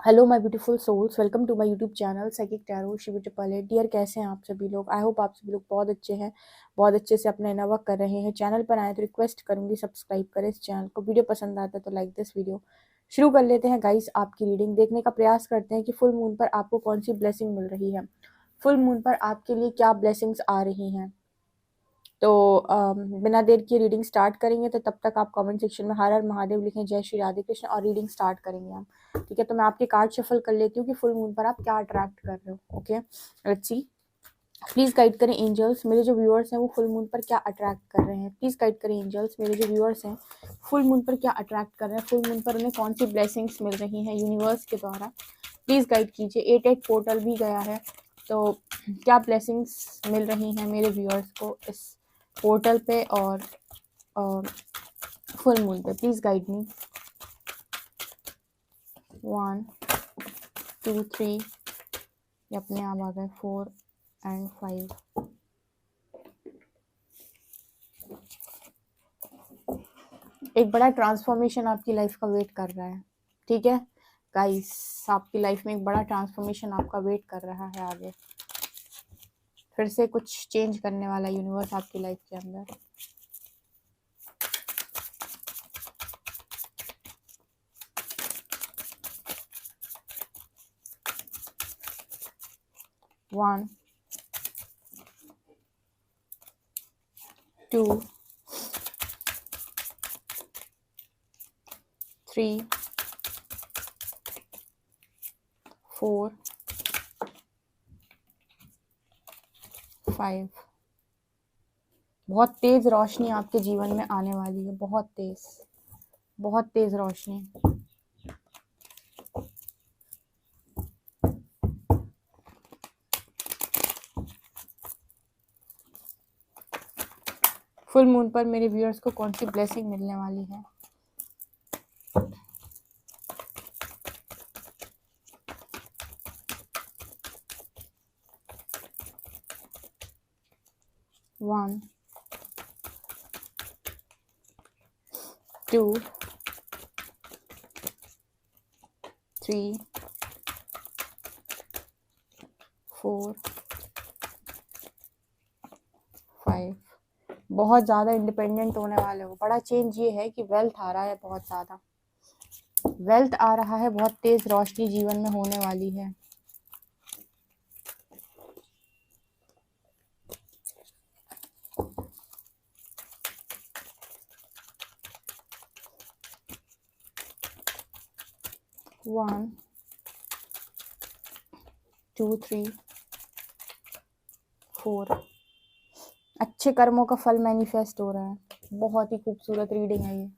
Hello my beautiful souls, welcome to my YouTube channel psychic tarot Shiv triple. Dear, कैसे हैं आप सभी लोग? आई होप आप सभी लोग बहुत अच्छे हैं, बहुत अच्छे से अपना इनर वर्क कर रहे हैं। चैनल पर आए तो रिक्वेस्ट करूंगी सब्सक्राइब करें इस चैनल को। वीडियो पसंद आता है तो लाइक दिस वीडियो। शुरू कर लेते हैं गाइस आपकी रीडिंग। देखने का प्रयास करते हैं कि फुल मून पर आपको कौन सी ब्लेसिंग मिल रही है, फुल मून पर आपके लिए क्या ब्लेसिंग्स आ रही हैं। तो बिना देर की रीडिंग स्टार्ट करेंगे। तो तब तक आप कमेंट सेक्शन में हर हर महादेव लिखें, जय श्री राधे कृष्ण, और रीडिंग स्टार्ट करेंगे हम। ठीक है, तो मैं आपके कार्ड शफल कर लेती हूँ कि फुल मून पर आप क्या अट्रैक्ट कर रहे हो। Okay, let's see. Please guide करें एंजल्स, मेरे जो व्यूअर्स हैं वो फुल मून पर क्या अट्रैक्ट कर रहे हैं। प्लीज गाइड करें एंजल्स, मेरे जो व्यूअर्स हैं फुल मून पर क्या अट्रैक्ट कर रहे हैं, फुल मून पर उन्हें कौन सी ब्लेसिंग्स मिल रही हैं यूनिवर्स के द्वारा। प्लीज गाइड कीजिए। 8 पोर्टल भी गया है, तो क्या ब्लेसिंग्स मिल रही हैं मेरे व्यूअर्स को इस पोर्टल पे और फुल मून पे। Please guide me. 1 2 3, ये अपने आप आ गए 4 एंड 5। एक बड़ा ट्रांसफॉर्मेशन आपकी लाइफ का वेट कर रहा है। ठीक है गाइस, आपकी लाइफ में एक बड़ा ट्रांसफॉर्मेशन आपका वेट कर रहा है आगे। फिर से कुछ चेंज करने वाला यूनिवर्स आपकी लाइफ के अंदर। वन 2 3 4 5। बहुत तेज रोशनी आपके जीवन में आने वाली है, बहुत तेज रोशनी। फुल मून पर मेरे व्यूअर्स को कौन सी ब्लेसिंग मिलने वाली है। वन 2 3 4 5। बहुत ज़्यादा इंडिपेंडेंट होने वाले हो। बड़ा चेंज ये है कि वेल्थ आ रहा है, बहुत ज़्यादा वेल्थ आ रहा है, बहुत तेज रोशनी जीवन में होने वाली है। वन 2 3 4। अच्छे कर्मों का फल मैनिफेस्ट हो रहा है। बहुत ही खूबसूरत रीडिंग है ये।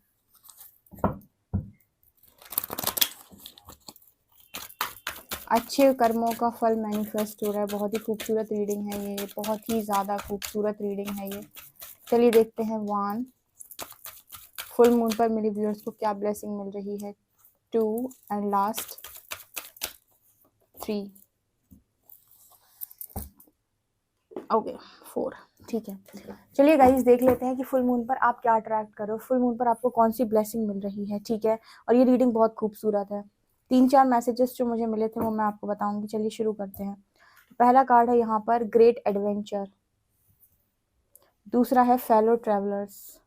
अच्छे कर्मों का फल मैनिफेस्ट हो रहा है। बहुत ही खूबसूरत रीडिंग है ये, बहुत ही ज़्यादा खूबसूरत रीडिंग है ये। चलिए देखते हैं। 1 फुल मून पर मेरे व्यूअर्स को क्या ब्लेसिंग मिल रही है। 2 एंड लास्ट 3। ओके 4। ठीक है, चलिए गाइस देख लेते हैं कि फुल मून पर आप क्या अट्रैक्ट करो, फुल मून पर आपको कौन सी ब्लेसिंग मिल रही है। ठीक है, और ये रीडिंग बहुत खूबसूरत है। 3-4 मैसेजेस जो मुझे मिले थे वो मैं आपको बताऊंगी। चलिए शुरू करते हैं। पहला कार्ड है यहाँ पर ग्रेट एडवेंचर, दूसरा है फेलो ट्रेवलर्स,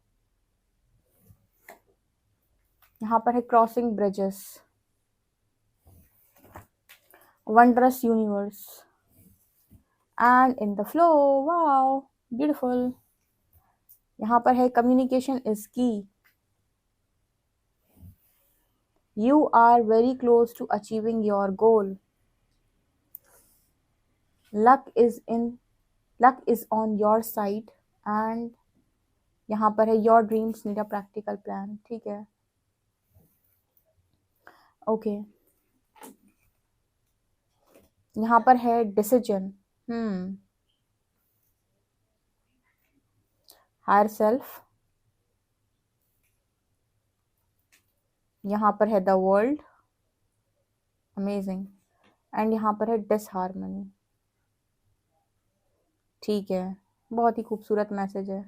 यहाँ पर है crossing bridges, wondrous universe and in the flow. Wow beautiful. यहाँ पर है कम्युनिकेशन इज की, you are very close to achieving your goal. luck is on your side and यहाँ पर है your dreams need a practical plan। ठीक है, okay. यहाँ पर है डिसीजन, हायर सेल्फ, यहाँ पर है द वर्ल्ड, अमेजिंग, एंड यहाँ पर है डिसहार्मनी। ठीक है, बहुत ही खूबसूरत मैसेज है।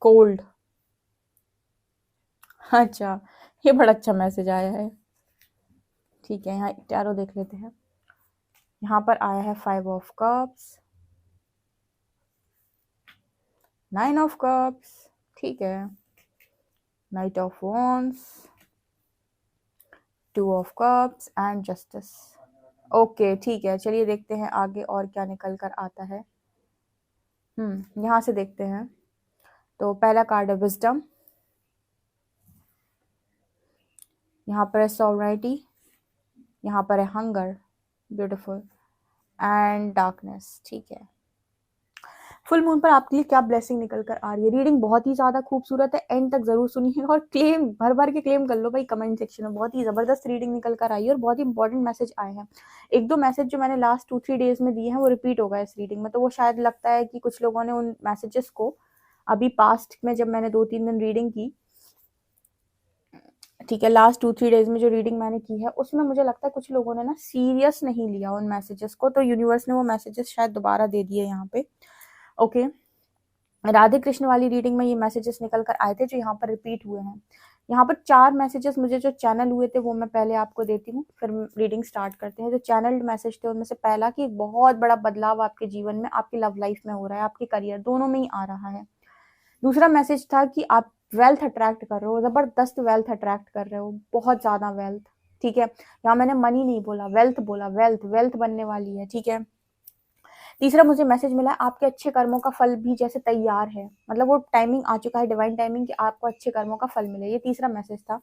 कोल्ड। अच्छा, ये बड़ा अच्छा मैसेज आया है। ठीक है, यहाँ टैरो देख लेते हैं। यहाँ पर आया है 5 ऑफ कप्स, 9 ऑफ कप्स, ठीक है, night of wands, 2 of cups and justice. Okay, ठीक है, चलिए देखते हैं आगे और क्या निकल कर आता है। यहाँ से देखते हैं। तो पहला कार्ड है विजडम, यहाँ पर है सॉवरेनिटी, यहाँ पर है हंगर, ब्यूटीफुल, एंड डार्कनेस। ठीक है, फुल मून पर आपके लिए क्या ब्लेसिंग निकल कर आ रही है। रीडिंग बहुत ही ज्यादा खूबसूरत है, एंड तक जरूर सुनिए और क्लेम भर भर के क्लेम कर लो भाई कमेंट सेक्शन में। बहुत ही जबरदस्त रीडिंग निकल कर आई है और बहुत ही इंपॉर्टेंट मैसेज आए हैं। एक दो मैसेज जो मैंने लास्ट 2-3 डेज में दिए हैं वो रिपीट हो गए इस रीडिंग में, तो वो शायद लगता है कि कुछ लोगों ने उन मैसेजेस को अभी पास्ट में, जब मैंने 2-3 दिन रीडिंग की, ठीक है, लास्ट 2-3 डेज में जो रीडिंग मैंने की है उसमें मुझे लगता है कुछ लोगों ने ना सीरियस नहीं लिया उन मैसेजेस को, तो यूनिवर्स ने वो मैसेजेस शायद दोबारा दे दिए यहाँ पे। ओके, राधे कृष्ण वाली रीडिंग में ये मैसेजेस निकल कर आए थे जो यहाँ पर रिपीट हुए हैं। यहाँ पर 4 मैसेजेस मुझे जो चैनल हुए थे वो मैं पहले आपको देती हूँ, फिर रीडिंग स्टार्ट करते हैं। जो चैनल्ड मैसेज थे उनमें से पहला कि एक बहुत बड़ा बदलाव आपके जीवन में, आपकी लव लाइफ में हो रहा है, आपके करियर दोनों में ही आ रहा है। दूसरा मैसेज था कि आप वेल्थ अट्रैक्ट कर रहे हो, जबरदस्त वेल्थ अट्रैक्ट कर रहे हो, बहुत ज्यादा वेल्थ। ठीक है, यहाँ मैंने मनी नहीं बोला, वेल्थ बोला, वेल्थ वेल्थ बनने वाली है। ठीक है, तीसरा मुझे मैसेज मिला आपके अच्छे कर्मों का फल भी जैसे तैयार है, मतलब वो टाइमिंग आ चुका है, डिवाइन टाइमिंग, कि आपको अच्छे कर्मों का फल मिले, ये तीसरा मैसेज था।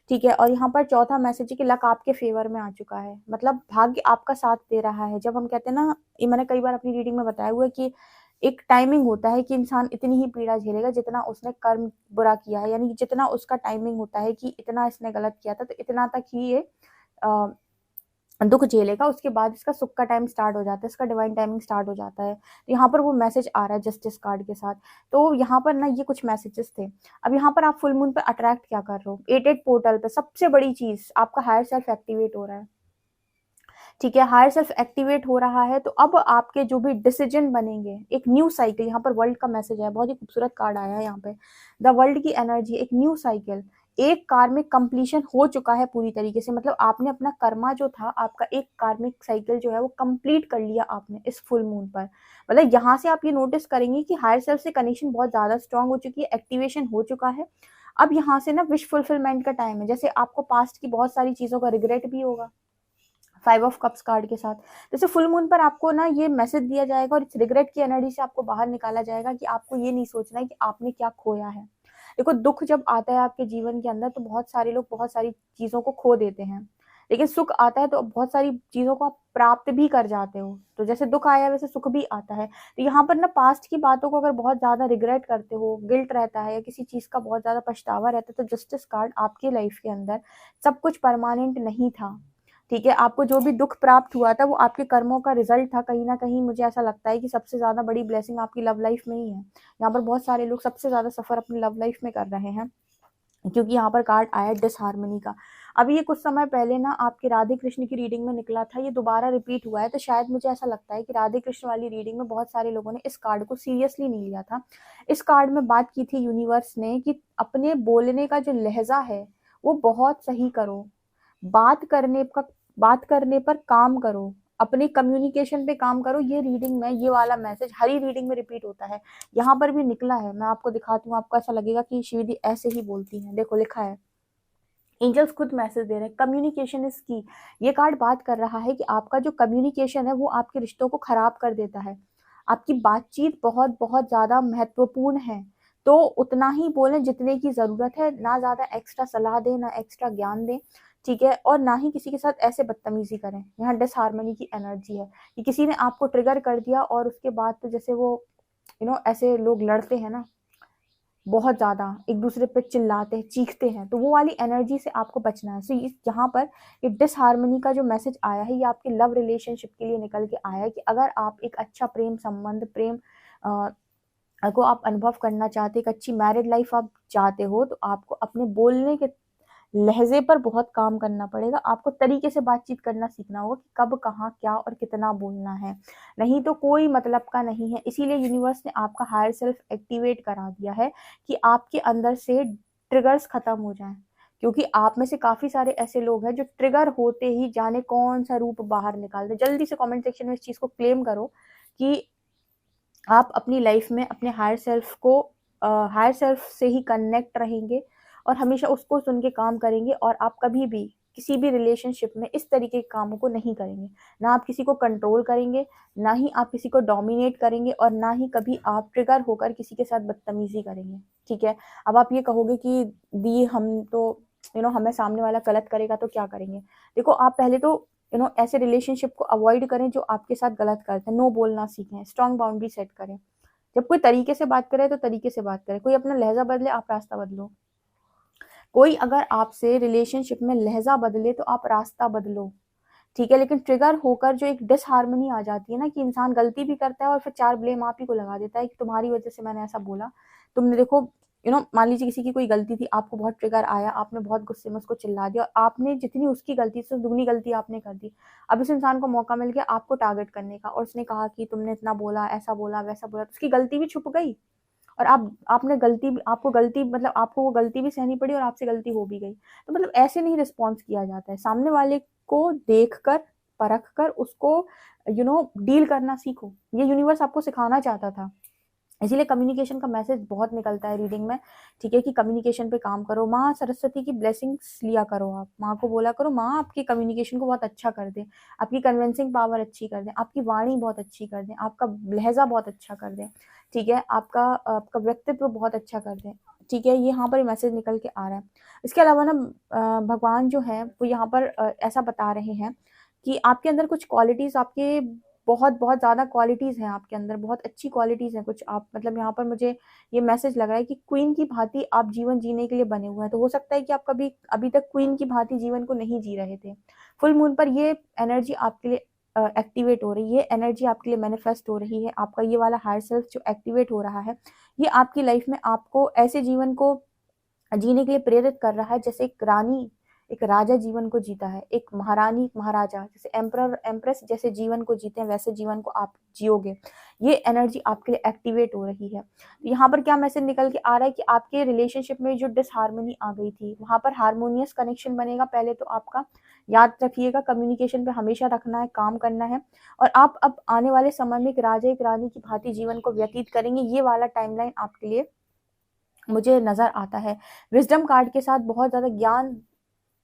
ठीक है, और यहाँ पर चौथा मैसेज है कि लक आपके फेवर में आ चुका है, मतलब भाग्य आपका साथ दे रहा है। जब हम कहते हैं ना, ये मैंने कई बार अपनी रीडिंग में बताया हुआ है कि एक टाइमिंग होता है कि इंसान इतनी ही पीड़ा झेलेगा जितना उसने कर्म बुरा किया है, यानी जितना उसका टाइमिंग होता है कि इतना इसने गलत किया था तो इतना तक ही ये दुख झेलेगा, उसके बाद इसका सुख का टाइम स्टार्ट हो जाता है, इसका डिवाइन टाइमिंग स्टार्ट हो जाता है। तो यहाँ पर वो मैसेज आ रहा है जस्टिस कार्ड के साथ। तो यहाँ पर ना ये कुछ मैसेजेस थे। अब यहाँ पर आप फुल मून पर अट्रैक्ट क्या कर रहे हो, 8-8 पोर्टल पे सबसे बड़ी चीज आपका हायर सेल्फ एक्टिवेट हो रहा है। ठीक है, हायर सेल्फ एक्टिवेट हो रहा है, तो अब आपके जो भी डिसीजन बनेंगे, एक न्यू साइकिल, यहाँ पर वर्ल्ड का मैसेज है, बहुत ही खूबसूरत कार्ड आया है यहाँ पे, द वर्ल्ड की एनर्जी, एक न्यू साइकिल। एक कार्मिक कंप्लीशन हो चुका है पूरी तरीके से, मतलब आपने अपना कर्मा जो था, आपका एक कार्मिक साइकिल जो है वो कंप्लीट कर लिया आपने इस फुल मून पर। मतलब यहाँ से आप ये नोटिस करेंगे कि हायर सेल्फ से कनेक्शन बहुत ज्यादा स्ट्रांग हो चुकी है, एक्टिवेशन हो चुका है। अब यहाँ से ना विश फुलफिलमेंट का टाइम है। जैसे आपको पास्ट की बहुत सारी चीजों का रिग्रेट भी होगा 5 ऑफ कप्स कार्ड के साथ, जैसे फुल मून पर आपको ना ये मैसेज दिया जाएगा और इस रिग्रेट की एनर्जी से आपको बाहर निकाला जाएगा कि आपको ये नहीं सोचना है कि आपने क्या खोया है। देखो, दुख जब आता है आपके जीवन के अंदर तो बहुत सारे लोग बहुत सारी चीजों को खो देते हैं, लेकिन सुख आता है तो बहुत सारी चीजों को आप प्राप्त भी कर जाते हो। तो जैसे दुख आया वैसे सुख भी आता है। तो यहाँ पर ना पास्ट की बातों को अगर बहुत ज्यादा रिग्रेट करते हो, गिल्ट रहता है या किसी चीज का बहुत ज्यादा पछतावा रहता है, तो जस्टिस कार्ड आपकी लाइफ के अंदर सब कुछ परमानेंट नहीं था। ठीक है, आपको जो भी दुख प्राप्त हुआ था वो आपके कर्मों का रिजल्ट था। कहीं ना कहीं मुझे ऐसा लगता है कि सबसे ज्यादा बड़ी ब्लेसिंग आपकी लव लाइफ में ही है। यहाँ पर बहुत सारे लोग सबसे ज्यादा सफर अपनी लव लाइफ में कर रहे हैं, क्योंकि यहाँ पर कार्ड आया डिसहार्मनी का। अभी ये कुछ समय पहले ना आपके राधे कृष्ण की रीडिंग में निकला था, ये दोबारा रिपीट हुआ है, तो शायद मुझे ऐसा लगता है कि राधे कृष्ण वाली रीडिंग में बहुत सारे लोगों ने इस कार्ड को सीरियसली नहीं लिया था। इस कार्ड में बात की थी यूनिवर्स ने कि अपने बोलने का जो लहजा है वो बहुत सही करो, बात करने का, बात करने पर काम करो, अपने कम्युनिकेशन पे काम करो। ये रीडिंग में ये वाला मैसेज हर ही रीडिंग में रिपीट होता है, यहाँ पर भी निकला है। मैं आपको दिखाती हूँ, आपको ऐसा लगेगा कि शिवदी ऐसे ही बोलती हैं। देखो लिखा है, एंजल्स खुद मैसेज दे रहे हैं, कम्युनिकेशन इज की। ये कार्ड बात कर रहा है कि आपका जो कम्युनिकेशन है वो आपके रिश्तों को खराब कर देता है। आपकी बातचीत बहुत बहुत ज्यादा महत्वपूर्ण है, तो उतना ही बोलें जितने की जरूरत है, ना ज्यादा एक्स्ट्रा सलाह दें, ना एक्स्ट्रा ज्ञान दें। ठीक है, और ना ही किसी के साथ ऐसे बदतमीजी करें। यहाँ डिसहार्मनी की एनर्जी है कि किसी ने आपको ट्रिगर कर दिया और उसके बाद तो जैसे वो ऐसे लोग लड़ते हैं ना, बहुत ज्यादा एक दूसरे पे चिल्लाते हैं, चीखते हैं, तो वो वाली एनर्जी से आपको बचना है। सो यहाँ पर ये डिसहार्मनी का जो मैसेज आया है ये आपके लव रिलेशनशिप के लिए निकल के आया है कि अगर आप एक अच्छा प्रेम संबंध, प्रेम को आप अनुभव करना चाहते, एक अच्छी मैरिड लाइफ आप चाहते हो, तो आपको अपने बोलने के लहजे पर बहुत काम करना पड़ेगा। आपको तरीके से बातचीत करना सीखना होगा कि कब, कहाँ, क्या और कितना बोलना है, नहीं तो कोई मतलब का नहीं है। इसीलिए यूनिवर्स ने आपका हायर सेल्फ एक्टिवेट करा दिया है कि आपके अंदर से ट्रिगर्स खत्म हो जाएं, क्योंकि आप में से काफी सारे ऐसे लोग हैं जो ट्रिगर होते ही जाने कौन सा रूप बाहर निकालते। जल्दी से कमेंट सेक्शन में इस चीज को क्लेम करो कि आप अपनी लाइफ में अपने हायर सेल्फ से ही कनेक्ट रहेंगे और हमेशा उसको सुन के काम करेंगे, और आप कभी भी किसी भी रिलेशनशिप में इस तरीके के कामों को नहीं करेंगे। ना आप किसी को कंट्रोल करेंगे, ना ही आप किसी को डोमिनेट करेंगे, और ना ही कभी आप ट्रिगर होकर किसी के साथ बदतमीजी करेंगे। ठीक है। अब आप ये कहोगे कि दी हम तो हमें सामने वाला गलत करेगा तो क्या करेंगे। देखो, आप पहले तो ऐसे रिलेशनशिप को अवॉइड करें जो आपके साथ गलत करते हैं। नो बोलना सीखें, स्ट्रॉन्ग बाउंड्री सेट करें। जब कोई तरीके से बात करे तो तरीके से बात करे। कोई अपना लहजा बदले, आप रास्ता बदलो। कोई अगर आपसे रिलेशनशिप में लहजा बदले तो आप रास्ता बदलो। ठीक है। लेकिन ट्रिगर होकर जो एक डिसहार्मनी आ जाती है ना, कि इंसान गलती भी करता है और फिर 4 ब्लेम आप ही को लगा देता है कि तुम्हारी वजह से मैंने ऐसा बोला। तुमने देखो, मान लीजिए किसी की कोई गलती थी, आपको बहुत ट्रिगर आया, आपने बहुत गुस्से में उसको चिल्ला दिया, और आपने जितनी उसकी गलती से दुगनी गलती आपने कर दी। अब इस इंसान को मौका मिल गया आपको टारगेट करने का, और उसने कहा कि तुमने इतना बोला, ऐसा बोला, वैसा बोला, तो उसकी गलती भी छुप गई, और आपको वो गलती भी सहनी पड़ी, और आपसे गलती हो भी गई। तो मतलब ऐसे नहीं रिस्पॉन्स किया जाता है। सामने वाले को देख कर, परख कर उसको डील करना सीखो। ये यूनिवर्स आपको सिखाना चाहता था। इसीलिए कम्युनिकेशन का मैसेज बहुत निकलता है रीडिंग में। ठीक है, कि कम्युनिकेशन पे काम करो। माँ सरस्वती की ब्लेसिंग्स लिया करो। आप माँ को बोला करो, माँ आपकी कम्युनिकेशन को बहुत अच्छा कर दे, आपकी कन्विंसिंग पावर अच्छी कर दें, आपकी वाणी बहुत अच्छी कर दें, आपका लहजा बहुत अच्छा कर दें। ठीक है, आपका आपका व्यक्तित्व बहुत अच्छा कर दें। ठीक है, ये यहाँ पर मैसेज निकल के आ रहा है। इसके अलावा ना भगवान जो है वो यहाँ पर ऐसा बता रहे हैं कि आपके अंदर कुछ क्वालिटीज, आपके बहुत बहुत ज्यादा क्वालिटीज हैं आपके अंदर, बहुत अच्छी क्वालिटीज हैं कुछ। आप मतलब यहाँ पर मुझे ये मैसेज लग रहा है कि क्वीन की भांति आप जीवन जीने के लिए बने हुए हैं। तो हो सकता है कि आप कभी अभी तक क्वीन की भांति जीवन को नहीं जी रहे थे। फुल मून पर ये एनर्जी आपके लिए एक्टिवेट हो रही है, ये एनर्जी आपके लिए मैनिफेस्ट हो रही है। आपका ये वाला हायर सेल्फ जो एक्टिवेट हो रहा है, ये आपकी लाइफ में आपको ऐसे जीवन को जीने के लिए प्रेरित कर रहा है जैसे एक रानी, एक राजा जीवन को जीता है, एक महारानी, एक महाराजा, जैसे एम्परर एम्प्रेस जैसे जीवन को जीते हैं, वैसे जीवन को आप जियोगे। ये एनर्जी आपके लिए एक्टिवेट हो रही है। तो यहाँ पर क्या मैसेज निकल के आ रहा है कि आपके रिलेशनशिप में जो डिसहार्मनी आ गई थी, वहां पर हारमोनियस कनेक्शन बनेगा। पहले तो आपका याद रखिएगा, कम्युनिकेशन पे हमेशा रखना है, काम करना है, और आप अब आने वाले समय में एक राजा, एक रानी की भांति जीवन को व्यतीत करेंगे। ये वाला टाइमलाइन आपके लिए मुझे नजर आता है। विजडम कार्ड के साथ बहुत ज्यादा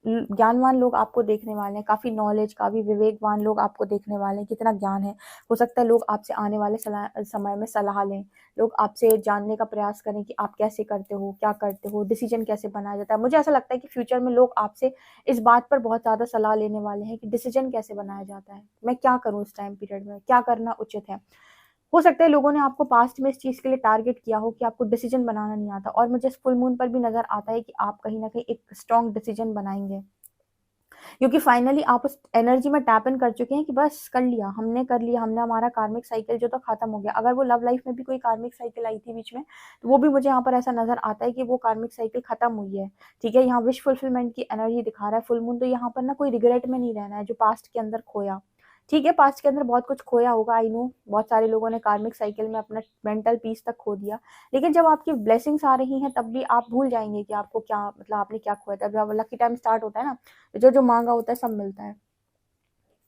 ज्ञानवान लोग आपको देखने वाले हैं, काफी नॉलेज, काफी विवेकवान लोग आपको देखने वाले हैं। कितना ज्ञान है। हो सकता है लोग आपसे आने वाले समय में सलाह लें, लोग आपसे जानने का प्रयास करें कि आप कैसे करते हो, क्या करते हो, डिसीजन कैसे बनाया जाता है। मुझे ऐसा लगता है कि फ्यूचर में लोग आपसे इस बात पर बहुत ज्यादा सलाह लेने वाले हैं कि डिसीजन कैसे बनाया जाता है, मैं क्या करूं इस टाइम पीरियड में, क्या करना उचित है। हो सकता है लोगों ने आपको पास्ट में इस चीज के लिए टारगेट किया हो कि आपको डिसीजन बनाना नहीं आता, और मुझे फुल मून पर भी नजर आता है कि आप कहीं ना कहीं एक स्ट्रॉन्ग डिसीजन बनाएंगे, क्योंकि फाइनली आप उस एनर्जी में टैप इन कर चुके हैं कि बस कर लिया, हमने कर लिया, हमने हमारा कार्मिक साइकिल जो तो खत्म हो गया। अगर वो लव लाइफ में भी कोई कार्मिक साइकिल आई थी बीच में, तो वो भी मुझे यहाँ पर ऐसा नजर आता है कि वो कार्मिक साइकिल खत्म हुई है। ठीक है, यहाँ विश फुलफिलमेंट की एनर्जी दिखा रहा है फुल मून। तो यहाँ पर ना कोई रिग्रेट में नहीं रहना है जो पास्ट के अंदर खोया। ठीक है, पास्ट के अंदर बहुत कुछ खोया होगा, आई नो, बहुत सारे लोगों ने कार्मिक साइकिल में अपना मेंटल पीस तक खो दिया। लेकिन जब आपकी ब्लेसिंग्स आ रही हैं तब भी आप भूल जाएंगे कि आपको क्या, मतलब आपने क्या खोया था। जब लकी टाइम स्टार्ट होता है ना, जो जो मांगा होता है सब मिलता है।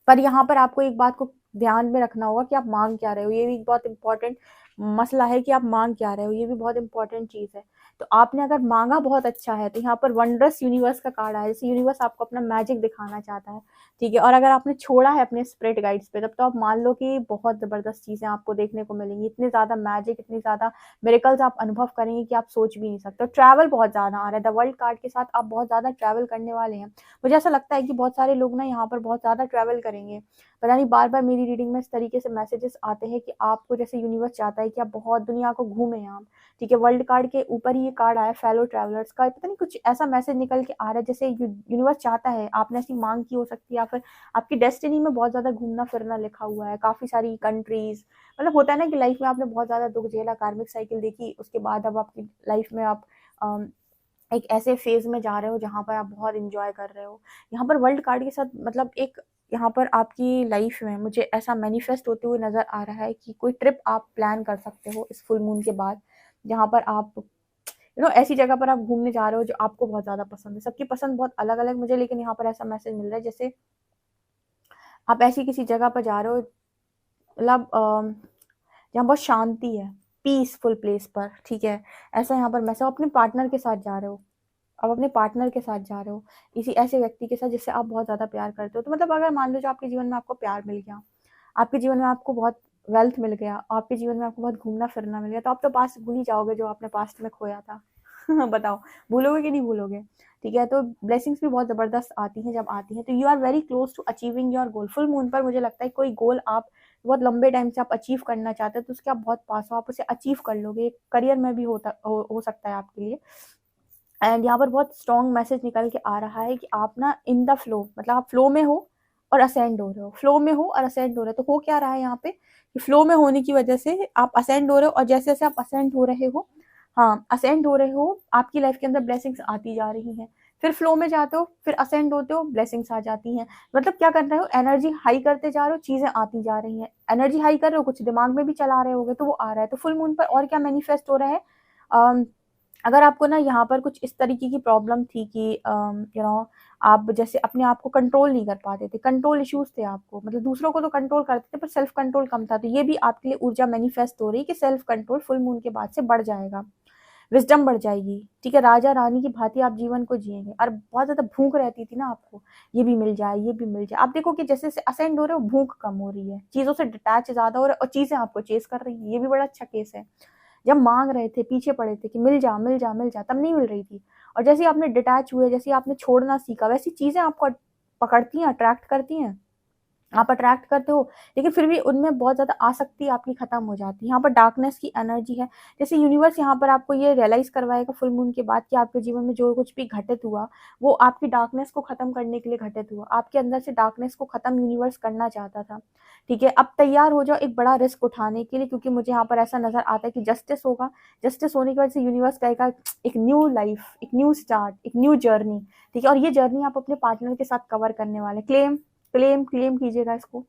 पर यहाँ पर आपको एक बात को ध्यान में रखना होगा कि आप मांग क्या रहे हो। ये भी बहुत इंपॉर्टेंट मसला है कि आप मांग क्या रहे हो, ये भी बहुत इंपॉर्टेंट चीज है। तो आपने अगर मांगा बहुत अच्छा है, तो यहाँ पर वंडरस यूनिवर्स का कार्ड आया, जैसे यूनिवर्स आपको अपना मैजिक दिखाना चाहता है। ठीक है, और अगर आपने छोड़ा है अपने स्पिरिट गाइड्स पे, तब तो आप मान लो कि बहुत जबरदस्त चीजें आपको देखने को मिलेंगी। इतने ज्यादा मैजिक, इतनी ज्यादा मिरेकल्स आप अनुभव करेंगे कि आप सोच भी नहीं सकते। ट्रैवल बहुत ज्यादा आ रहा है, द वर्ल्ड कार्ड के साथ आप बहुत ज्यादा ट्रैवल करने वाले हैं। मुझे ऐसा लगता है कि बहुत सारे लोग ना यहाँ पर बहुत ज्यादा ट्रैवल करेंगे। पता नहीं, बार बार मेरी रीडिंग में इस तरीके से मैसेजेस आते हैं कि आपको जैसे यूनिवर्स चाहता है कि आप बहुत दुनिया को घूमें आप। ठीक है, वर्ल्ड कार्ड के ऊपर ही ये कार्ड आया फेलो ट्रैवलर्स का। पता नहीं कुछ ऐसा मैसेज निकल के आ रहा है जैसे यूनिवर्स चाहता है, आपने ऐसी मांग की हो सकती है, या फिर आपकी डेस्टिनी में बहुत ज्यादा घूमना फिरना लिखा हुआ है, काफी सारी कंट्रीज। मतलब होता है ना कि लाइफ में आपने बहुत ज्यादा दुख झेला, कार्मिक साइकिल देखी, उसके बाद अब आपकी लाइफ में आप एक ऐसे फेज में जा रहे हो जहाँ पर आप बहुत इंजॉय कर रहे हो। यहाँ पर वर्ल्ड कार्ड के साथ मतलब एक यहाँ पर आपकी लाइफ में मुझे ऐसा मैनिफेस्ट होते हुए नज़र आ रहा है कि कोई ट्रिप आप प्लान कर सकते हो इस फुल मून के बाद, जहाँ पर आप ऐसी जगह पर आप घूमने जा रहे हो जो आपको बहुत ज़्यादा पसंद है। सबकी पसंद बहुत अलग-अलग मुझे, लेकिन यहाँ पर ऐसा मैसेज मिल रहा है जैसे आप ऐसी किसी जगह पर जा रहे हो, मतलब जहाँ बहुत शांति है, पीसफुल प्लेस पर, ठीक है? ऐसा यहाँ पर मैसेज, अपने पार्टनर के साथ जा रहे हो, आप अपने पार्टनर के साथ जा रहे हो, किसी ऐसे व्यक्ति के साथ जिससे आप बहुत ज़्यादा प्यार करते हो। तो मतलब अगर मान लो जो आपके जीवन में आपको प्यार मिल गया, आपके जीवन में आपको बहुत वेल्थ मिल गया, आपके जीवन में आपको बहुत घूमना-फिरना मिल गया, तो आप तो पास्ट भूल ही जाओगे जो आपने पास्ट में खोया था। बताओ, भूलोगे कि नहीं भूलोगे? ठीक है, तो ब्लेसिंग्स भी बहुत ज़बरदस्त आती हैं, जब आती हैं तो you are very close to achieving your goal. Full moon पर मुझे लगता है कोई गोल आप बहुत लंबे टाइम से आप अचीव करना चाहते हो, तो उसके आप बहुत पास हो, आप उसे अचीव कर लोगे। करियर में भी हो सकता है आपके लिए। एंड यहाँ पर बहुत स्ट्रॉन्ग मैसेज निकल के आ रहा है कि आप ना इन द फ्लो, मतलब आप फ्लो में हो और असेंड हो रहे हो, फ्लो में हो और असेंड हो रहे हो। तो हो क्या रहा है यहाँ पे कि फ्लो में होने की वजह से आप असेंड हो रहे हो, और जैसे जैसे आप असेंड हो रहे हो, हाँ असेंड हो रहे हो, आपकी लाइफ के अंदर ब्लेसिंग्स आती जा रही हैं। फिर फ्लो में जाते हो, फिर असेंड होते हो, ब्लेसिंग्स आ जाती हैं। मतलब क्या कर रहे हो, एनर्जी हाई करते जा रहे हो, चीजें आती जा रही हैं। एनर्जी हाई कर रहे हो, कुछ दिमाग में भी चला रहे होगे, तो वो आ रहा है। तो फुल मून पर और क्या मैनिफेस्ट हो रहा है, अगर आपको ना यहाँ पर कुछ इस तरीके की प्रॉब्लम थी कि आप जैसे अपने आप को कंट्रोल नहीं कर पाते थे, कंट्रोल इश्यूज थे आपको, मतलब दूसरों को तो कंट्रोल करते थे पर सेल्फ कंट्रोल कम था, तो ये भी आपके लिए ऊर्जा मैनिफेस्ट हो रही है कि सेल्फ कंट्रोल फुल मून के बाद से बढ़ जाएगा, विजडम बढ़ जाएगी। ठीक है, राजा रानी की भांति आप जीवन को जिएंगे। और बहुत ज्यादा भूख रहती थी ना आपको, ये भी मिल जाए, ये भी मिल जाए। आप देखो कि जैसे जैसे असेंड हो रहे हो, भूख कम हो रही है, चीजों से डिटैच ज्यादा हो रहा है, और चीजें आपको चेस कर रही है। ये भी बड़ा अच्छा केस है। जब मांग रहे थे, पीछे पड़े थे कि मिल जा मिल जा मिल जा, तब नहीं मिल रही थी। और जैसे आपने डिटैच हुए, जैसे आपने छोड़ना सीखा, वैसी चीजें आपको पकड़ती हैं, अट्रैक्ट करती हैं, आप अट्रैक्ट करते हो, लेकिन फिर भी उनमें बहुत ज़्यादा आसक्ति आपकी खत्म हो जाती है। यहाँ पर डार्कनेस की एनर्जी है, जैसे यूनिवर्स यहाँ पर आपको ये रियलाइज करवाएगा फुल मून के बाद कि आपके जीवन में जो कुछ भी घटित हुआ, वो आपकी डार्कनेस को खत्म करने के लिए घटित हुआ। आपके अंदर से डार्कनेस को खत्म यूनिवर्स करना चाहता था। ठीक है, अब तैयार हो जाओ एक बड़ा रिस्क उठाने के लिए, क्योंकि मुझे यहाँ पर ऐसा नजर आता है कि जस्टिस होगा। जस्टिस होने की वजह से यूनिवर्स कहेगा एक न्यू लाइफ, एक न्यू स्टार्ट, एक न्यू जर्नी। ठीक है, और ये जर्नी आप अपने पार्टनर के साथ कवर करने वाले। क्लेम क्लेम क्लेम कीजिएगा इसको।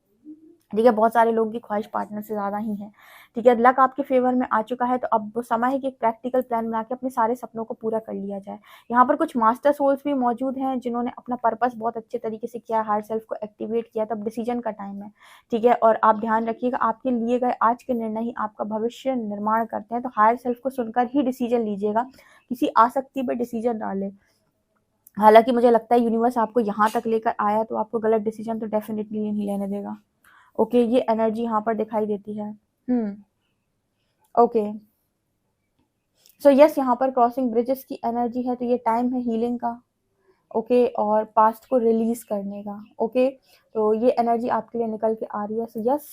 ठीक है, बहुत सारे लोगों की ख्वाहिश पार्टनर से ज़्यादा ही है। ठीक है, लक आपके फेवर में आ चुका है, तो अब वो समय है कि एक प्रैक्टिकल प्लान बना के अपने सारे सपनों को पूरा कर लिया जाए। यहाँ पर कुछ मास्टर सोल्स भी मौजूद हैं जिन्होंने अपना पर्पस बहुत अच्छे तरीके से किया, हायर सेल्फ को एक्टिवेट किया, तब डिसीजन का टाइम है। ठीक है, और आप ध्यान रखिएगा, आपके लिए गए आज के निर्णय ही आपका भविष्य निर्माण करते हैं। तो हायर सेल्फ को सुनकर ही डिसीजन लीजिएगा, किसी आसक्ति पर डिसीजन ना ले। हालांकि मुझे लगता है यूनिवर्स आपको यहाँ तक लेकर आया, तो आपको गलत डिसीजन तो डेफिनेटली नहीं लेने देगा। ओके, ये एनर्जी यहाँ पर दिखाई देती है। ओके, सो यस, यहाँ पर क्रॉसिंग ब्रिजेस की एनर्जी है, तो ये टाइम है हीलिंग का। ओके, और पास्ट को रिलीज करने का। ओके, तो ये एनर्जी आपके लिए निकल के आ रही है। सो यस,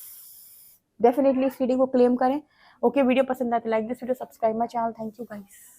डेफिनेटली इस वीडियो को क्लेम करें। ओके, वीडियो पसंद आए तो like this video, subscribe my channel. Thank you guys.